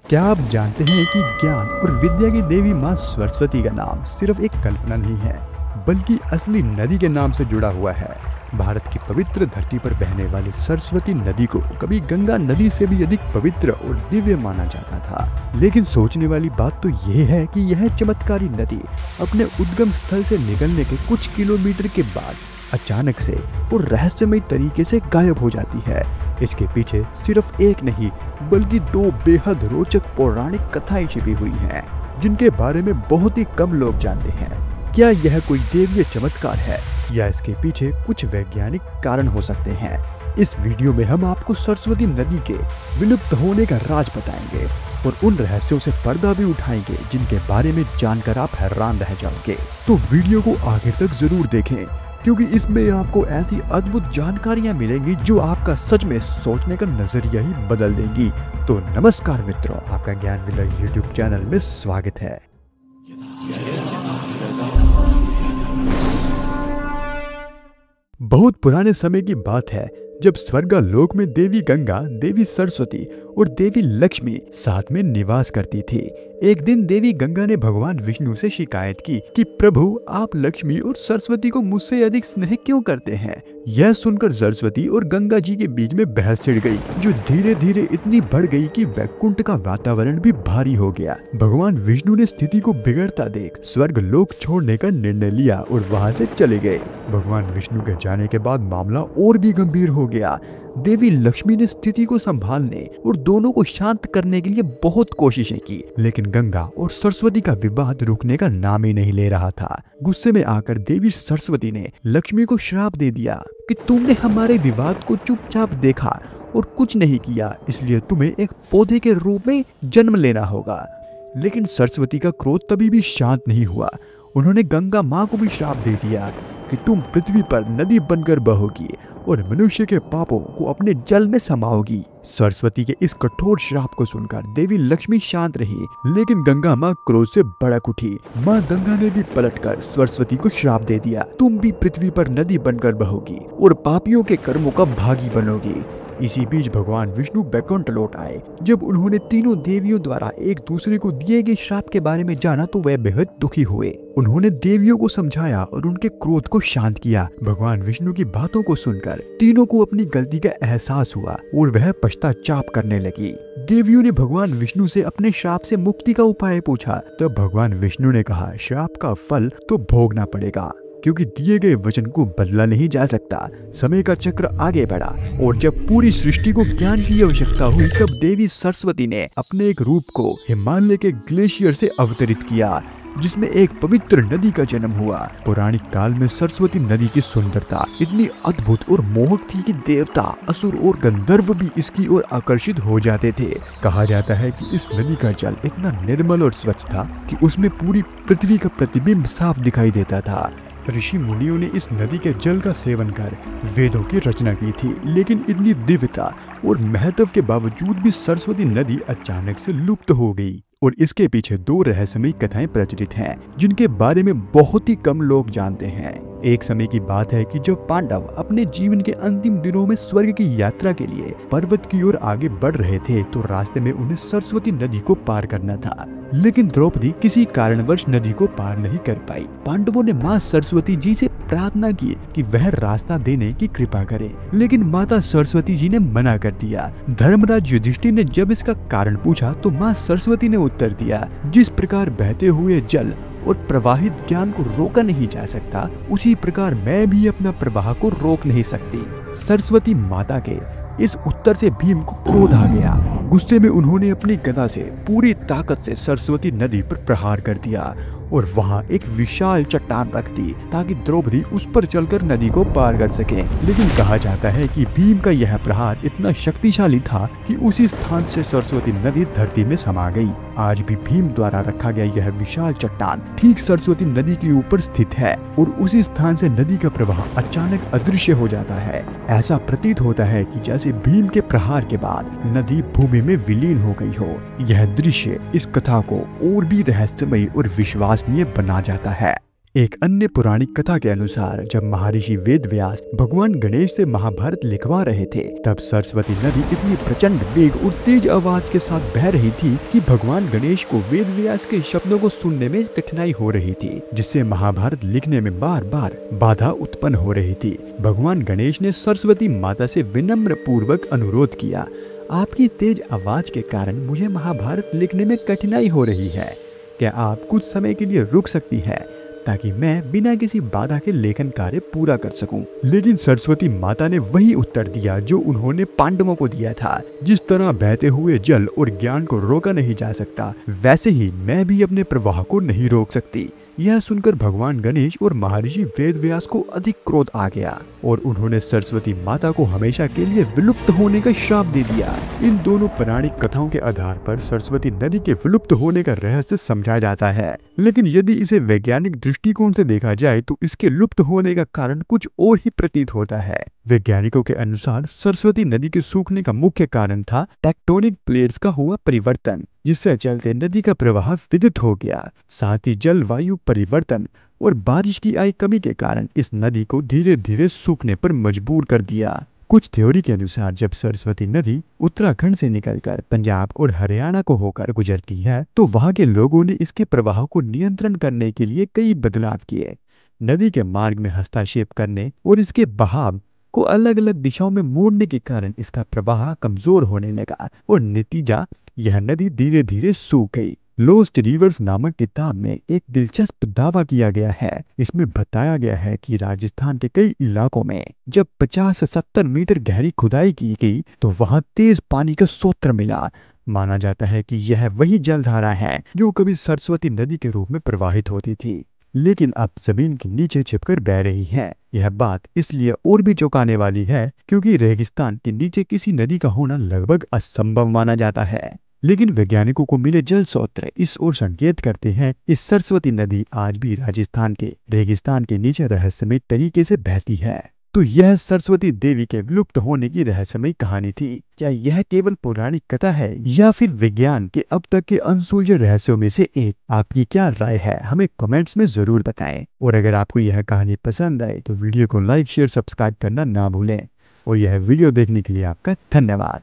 क्या आप जानते हैं कि ज्ञान और विद्या की देवी माँ सरस्वती का नाम सिर्फ एक कल्पना नहीं है, बल्कि असली नदी के नाम से जुड़ा हुआ है। भारत की पवित्र धरती पर बहने वाली सरस्वती नदी को कभी गंगा नदी से भी अधिक पवित्र और दिव्य माना जाता था। लेकिन सोचने वाली बात तो यह है कि यह चमत्कारी नदी अपने उद्गम स्थल से निकलने के कुछ किलोमीटर के बाद अचानक से और रहस्यमय तरीके से गायब हो जाती है। इसके पीछे सिर्फ एक नहीं बल्कि दो बेहद रोचक पौराणिक कथाएं छिपी हुई हैं, जिनके बारे में बहुत ही कम लोग जानते हैं। क्या यह कोई दैवीय चमत्कार है या इसके पीछे कुछ वैज्ञानिक कारण हो सकते हैं? इस वीडियो में हम आपको सरस्वती नदी के विलुप्त होने का राज बताएंगे और उन रहस्यों से पर्दा भी उठाएंगे जिनके बारे में जानकर आप हैरान रह जाओगे। तो वीडियो को आखिर तक जरूर देखें, क्योंकि इसमें आपको ऐसी अद्भुत जानकारियां मिलेंगी जो आपका सच में सोचने का नजरिया ही बदल देंगी। तो नमस्कार मित्रों, आपका ज्ञान विलय यूट्यूब चैनल में स्वागत है। बहुत पुराने समय की बात है जब स्वर्गलोक में देवी गंगा, देवी सरस्वती और देवी लक्ष्मी साथ में निवास करती थी। एक दिन देवी गंगा ने भगवान विष्णु से शिकायत की कि प्रभु, आप लक्ष्मी और सरस्वती को मुझसे अधिक स्नेह क्यों करते हैं? यह सुनकर सरस्वती और गंगा जी के बीच में बहस छिड़ गई, जो धीरे धीरे इतनी बढ़ गई कि वैकुंठ का वातावरण भी भारी हो गया। भगवान विष्णु ने स्थिति को बिगड़ता देख स्वर्गलोक छोड़ने का निर्णय लिया और वहां से चले गए। भगवान विष्णु के जाने के बाद मामला और भी गंभीर हो गया। देवी लक्ष्मी ने स्थिति को संभालने और दोनों को शांत करने के लिए बहुत कोशिशें की, लेकिन गंगा और सरस्वती का विवाद रुकने का नाम ही नहीं ले रहा था। गुस्से में आकर देवी सरस्वती ने लक्ष्मी को श्राप दे दिया कि तुमने हमारे विवाद को चुपचाप देखा और कुछ नहीं किया, इसलिए तुम्हें एक पौधे के रूप में जन्म लेना होगा। लेकिन सरस्वती का क्रोध तभी भी शांत नहीं हुआ। उन्होंने गंगा माँ को भी श्राप दे दिया कि तुम पृथ्वी पर नदी बनकर बहोगी और मनुष्य के पापों को अपने जल में समाओगी। सरस्वती के इस कठोर श्राप को सुनकर देवी लक्ष्मी शांत रही, लेकिन गंगा माँ क्रोध से भड़क उठी। माँ गंगा ने भी पलटकर सरस्वती को श्राप दे दिया, तुम भी पृथ्वी पर नदी बनकर बहोगी और पापियों के कर्मों का भागी बनोगी। इसी बीच भगवान विष्णु वैकुंठ लौट आए। जब उन्होंने तीनों देवियों द्वारा एक दूसरे को दिए गए श्राप के बारे में जाना तो वह बेहद दुखी हुए। उन्होंने देवियों को समझाया और उनके क्रोध को शांत किया। भगवान विष्णु की बातों को सुनकर तीनों को अपनी गलती का एहसास हुआ और वह पश्चाताप करने लगी। देवियों ने भगवान विष्णु से अपने श्राप से मुक्ति का उपाय पूछा। तब भगवान विष्णु ने कहा, श्राप का फल तो भोगना पड़ेगा, क्योंकि दिए गए वचन को बदला नहीं जा सकता। समय का चक्र आगे बढ़ा और जब पूरी सृष्टि को ज्ञान की आवश्यकता हुई, तब देवी सरस्वती ने अपने एक रूप को हिमालय के ग्लेशियर से अवतरित किया, जिसमें एक पवित्र नदी का जन्म हुआ। पौराणिक काल में सरस्वती नदी की सुंदरता इतनी अद्भुत और मोहक थी कि देवता, असुर और गंधर्व भी इसकी ओर आकर्षित हो जाते थे। कहा जाता है कि इस नदी का जल इतना निर्मल और स्वच्छ था कि उसमें पूरी पृथ्वी का प्रतिबिंब साफ दिखाई देता था। ऋषि मुनियों ने इस नदी के जल का सेवन कर वेदों की रचना की थी, लेकिन इतनी दिव्यता और महत्व के बावजूद भी सरस्वती नदी अचानक से लुप्त हो गई। और इसके पीछे दो रहस्यमयी कथाएं प्रचलित हैं, जिनके बारे में बहुत ही कम लोग जानते हैं। एक समय की बात है कि जब पांडव अपने जीवन के अंतिम दिनों में स्वर्ग की यात्रा के लिए पर्वत की ओर आगे बढ़ रहे थे, तो रास्ते में उन्हें सरस्वती नदी को पार करना था। लेकिन द्रौपदी किसी कारणवश नदी को पार नहीं कर पाई। पांडवों ने माँ सरस्वती जी से प्रार्थना की कि वह रास्ता देने की कृपा करे, लेकिन माता सरस्वती जी ने मना कर दिया। धर्मराज युधिष्ठिर ने जब इसका कारण पूछा तो माँ सरस्वती ने उत्तर दिया, जिस प्रकार बहते हुए जल और प्रवाहित ज्ञान को रोका नहीं जा सकता, उसी प्रकार मैं भी अपना प्रवाह को रोक नहीं सकती। सरस्वती माता के इस उत्तर से भीम को क्रोध आ गया। गुस्से में उन्होंने अपनी गदा से पूरी ताकत से सरस्वती नदी पर प्रहार कर दिया और वहां एक विशाल चट्टान रख दी ताकि द्रौपदी उस पर चलकर नदी को पार कर सके। लेकिन कहा जाता है कि भीम का यह प्रहार इतना शक्तिशाली था कि उसी स्थान से सरस्वती नदी धरती में समा गई। आज भी भीम द्वारा रखा गया यह विशाल चट्टान ठीक सरस्वती नदी के ऊपर स्थित है और उसी स्थान से नदी का प्रवाह अचानक अदृश्य हो जाता है। ऐसा प्रतीत होता है कि जैसे भीम के प्रहार के बाद नदी भूमि में विलीन हो गई हो। यह दृश्य इस कथा को और भी रहस्यमयी और विश्वासनीय बना जाता है। एक अन्य पौराणिक कथा के अनुसार जब महर्षि वेदव्यास भगवान गणेश से महाभारत लिखवा रहे थे, तब सरस्वती नदी इतनी प्रचंड वेग और तेज आवाज के साथ बह रही थी कि भगवान गणेश को वेदव्यास के शब्दों को सुनने में कठिनाई हो रही थी, जिससे महाभारत लिखने में बार बार बाधा उत्पन्न हो रही थी। भगवान गणेश ने सरस्वती माता से विनम्र पूर्वक अनुरोध किया, आपकी तेज आवाज के कारण मुझे महाभारत लिखने में कठिनाई हो रही है, क्या आप कुछ समय के लिए रुक सकती हैं ताकि मैं बिना किसी बाधा के लेखन कार्य पूरा कर सकूं। लेकिन सरस्वती माता ने वही उत्तर दिया जो उन्होंने पांडवों को दिया था, जिस तरह बहते हुए जल और ज्ञान को रोका नहीं जा सकता, वैसे ही मैं भी अपने प्रवाह को नहीं रोक सकती। यह सुनकर भगवान गणेश और महर्षि वेदव्यास को अधिक क्रोध आ गया और उन्होंने सरस्वती माता को हमेशा के लिए विलुप्त होने का श्राप दे दिया। इन दोनों पौराणिक कथाओं के आधार पर सरस्वती नदी के विलुप्त होने का रहस्य समझा जाता है, लेकिन यदि इसे वैज्ञानिक दृष्टिकोण से देखा जाए तो इसके लुप्त होने का कारण कुछ और ही प्रतीत होता है। वैज्ञानिकों के अनुसार सरस्वती नदी के सूखने का मुख्य कारण था टेक्टोनिक प्लेट्स का हुआ परिवर्तन, जिससे चलते नदी का प्रवाह विद्युत हो गया। साथ ही जलवायु परिवर्तन और बारिश की आई कमी के कारण इस नदी को धीरे धीरे सूखने पर मजबूर कर दिया। कुछ थ्योरी के अनुसार जब सरस्वती नदी उत्तराखंड से निकलकर पंजाब और हरियाणा को होकर गुजरती है, तो वहां के लोगों ने इसके प्रवाह को नियंत्रण करने के लिए कई बदलाव किए। नदी के मार्ग में हस्तक्षेप करने और इसके बहाव को अलग अलग दिशाओं में मोड़ने के कारण इसका प्रवाह कमजोर होने लगा और नतीजा यह नदी धीरे धीरे सूख गई। लॉस्ट रिवर्स नामक किताब में एक दिलचस्प दावा किया गया है। इसमें बताया गया है कि राजस्थान के कई इलाकों में जब 50 से 70 मीटर गहरी खुदाई की गई तो वहां तेज पानी का स्रोत मिला। माना जाता है कि यह वही जलधारा है जो कभी सरस्वती नदी के रूप में प्रवाहित होती थी, लेकिन अब जमीन के नीचे छिपकर बह रही है। यह बात इसलिए और भी चौंकाने वाली है क्योंकि रेगिस्तान के नीचे किसी नदी का होना लगभग असंभव माना जाता है। लेकिन वैज्ञानिकों को मिले जल स्रोत इस ओर संकेत करते हैं कि सरस्वती नदी आज भी राजस्थान के रेगिस्तान के नीचे रहस्यमय तरीके से बहती है। तो यह सरस्वती देवी के विलुप्त होने की रहस्यमय कहानी थी। क्या यह केवल पौराणिक कथा है या फिर विज्ञान के अब तक के अनसुलझे रहस्यों में से एक? आपकी क्या राय है, हमें कमेंट्स में जरूर बताएं। और अगर आपको यह कहानी पसंद आए तो वीडियो को लाइक शेयर सब्सक्राइब करना ना भूलें। और यह वीडियो देखने के लिए आपका धन्यवाद।